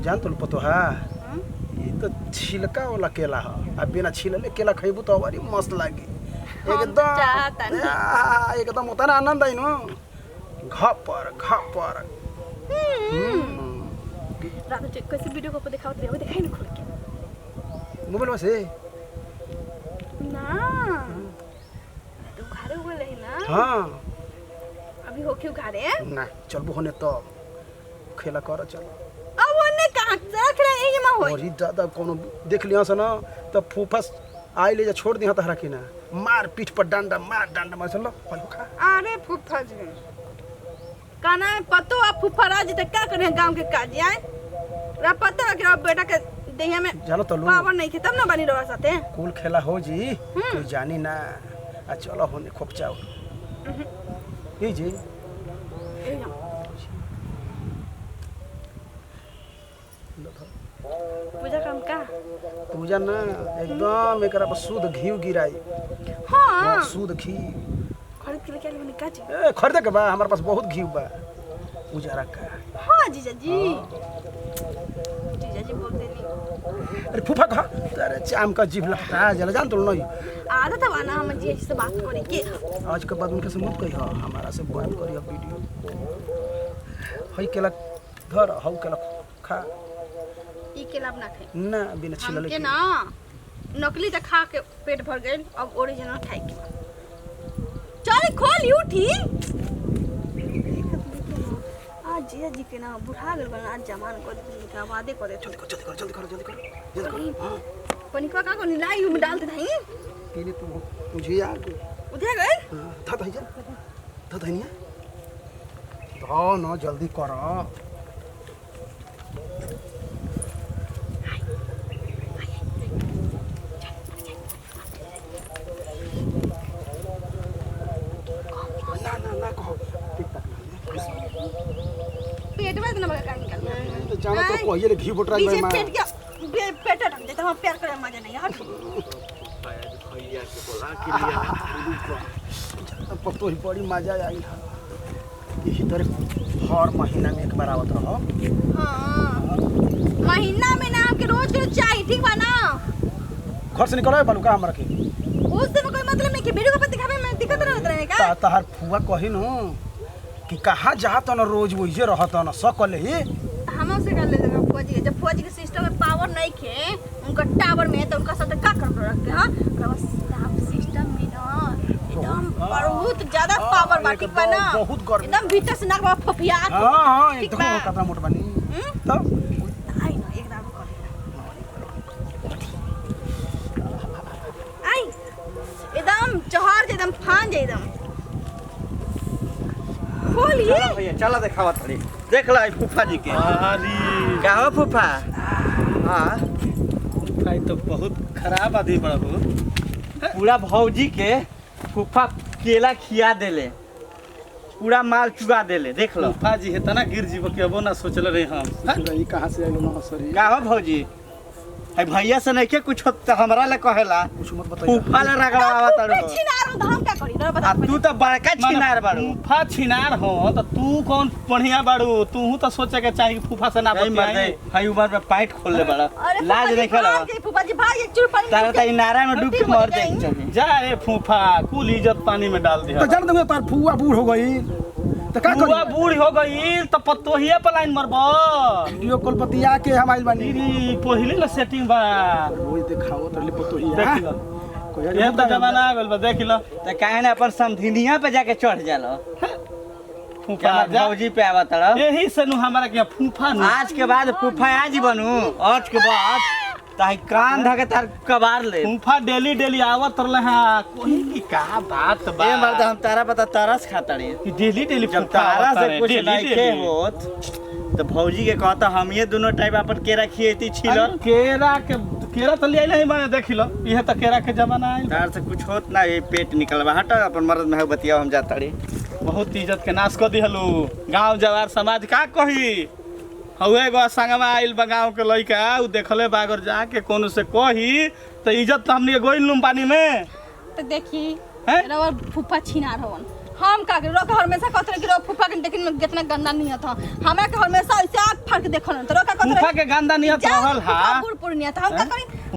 जान तो पतो है ये तो छिलका वाला केला है। अब बिना छिलले केला खइबू तो बड़ी मस्त लागी एकदम होता ना आनंद आई नो घपर रात चेक कैसे वीडियो को दिखाओ दे वो दिखाई ना खोल के मोबाइल में से ना तू घरे हो ले ना हां अभी हो क्यों घरे ना चलबो होने तो खेला कर चल अब ओने कहां देख रहे ये में होई और ही ज्यादा कोनो देख लिया से ना तो फूफा आई ले जा छोड़ दिया तहरा की ना मार पीठ पर डंडा मार चलो खा। अरे फूफा जी काना पतो आप फूफा राज त क्या करे गांव के काज आए रा पता है कि बेटा के देहिया में जानो तो पावर नहीं थे तब ना बनी रहा साथे कूल खेला हो जी तू जानी ना आ चलो होने खोपचाओ ये जी पूजा काम का पूजा ना एकदम एकरा पर शुद्ध घी गिराई हां शुद्ध घी खरीद के लेके आली का जी ए खरीदे के बा हमारे पास बहुत घी बा पूजा रखा हां जीजा जी बोलते नहीं अरे फूफा कहा अरे चाम का जीभ लपटा जला जान तो नहीं आदत है ना हम जी से बात करी के आज के बाद उनके से मत कही हमारा से बात करी वीडियो हई केला धर हौ केला खा ई केला अपना खाई ना बिना छिलले के ना नकली त खा के पेट भर गइल अब ओरिजिनल खाई के चल खोल उठी आज जी के ना बुढ़ा गइल बना आज जमान को के आवादे करे जल्दी करो हां पनिका का को लाई में डाल दे नहीं पीने तू मुझे यार उधर गए था जा था धनिया तो ना जल्दी करो पेट में इतना बड़ा काम निकल तो जाना तो कोई घी बोटरा में मां पेट क्या पेट ढंग देता हम प्यार करे मजा नहीं हट भैया के बोला कि लिया पतो ही बड़ी मजा आई यही तरह हर महीना में एक बार आवत रहो हां महीना में ना के रोज चाहिए ठीक बा ना घर से निकलो बालू का हमरा के उससे कोई मतलब नहीं कि वीडियो को दिखावे में दिक्कत रहत रहे का तहर फुआ कही नु कि कहाँ जात न रोज वही रहत न सकले ही हम से कर ले फुआ जी जब फुआ जी के सिस्टम में पावर नहीं खे उनका टावर में तो उनका साथ का कर रख के हां सिस्टम में ना एकदम बहुत ज्यादा पावर बाटी पर ना बहुत गर्मी एकदम भीतर से नाक फफिया हां एकदम कतना मोट बनी तब आई ना एकदम कर आई एकदम चहर एकदम फान जाए एकदम खोलिए भैया चला दिखावा थोड़ी देख ला फूफा जी के अरे का हो फूफा हां भाई तो बहुत खराब आदमी बड़ा हो पूरा भौजी के फूफा केला खिया देले पूरा माल चुगा देले देख लो फूफा जी है तना गिर जीव के अब ना सोचल रहे हम रही कहाँ से आइलो ना सॉरी का हो भौजी है भैया से नहीं के कुछ हमरा ले कहेला कुछ मत बताइए फूफा ले रगड़ावा तारो छिनार हम का करी ना बता तू तो बड़का छिनार बाड़ू फूफा छिनार हो तो तू कौन बढ़िया बाड़ू तू तो सोचे के चाहिए फूफा से ना बतियाई हई उमर में पाइट खोल ले बड़ा लाज नहीं खेला फूफा जी भाई एक चुर पानी तारा त नारा में डूब के मर जाए जा रे फूफा कुल इज्जत पानी में डाल दिया तो जान दूंगा तार फुआ बूढ़ हो गई तो का बुआ करी बूढ़ हो गई तो पतोहिया पर लाइन मरबो वीडियो कॉल पतिया के हम आइल बानी दीदी पहिले ल सेटिंग बा रोज दिखाओ तो ले पतो ही देख लो ये तो जमाना आ गइल बा देख लो त काहे ना अपन समधिनिया पे जाके चढ़ जालो फूफा क्या जा भौजी पे आवत रह यही से नु हमारा के फूफा नु आज के बाद फूफा आज बनू आज के बाद ताई कान धके तार कबार ले फूफा डेली आवत रहले हां कोई की का बात बा ए मर्द हम तारा पता तरस खाता रे डेली जब तारा से कुछ नहीं के होत तो भौजी के कहता हम ये दोनों टाइप अपन केरा खिएती छिल केरा तो ले आइले माने देख लो यह तो केरा के जमाना आइल तार से कुछ होत ना ये पेट निकलवा हट अपन मर्द में बतिया हम जाता रे बहुत इज्जत के नाश कर दिहलू गांव जवार समाज का कही हउए गो संगवा आइल बा गांव के लइका उ देखले बागर जाके कोनो से कही तो इज्जत तो हमनी के गोइल लूम पानी में तो देखी हैं? रवर फूफा छिनार हवन हम का के रोका हमेशा कहत रहे कि रो फूफा के देखिन में कितना गंदा नियत ह हमरा के हमेशा ऐसे आंख फाड़ के देखल त रोका कहत फूफा के गंदा नियत रहल हा बूढ़ पुरनिया त हम का करी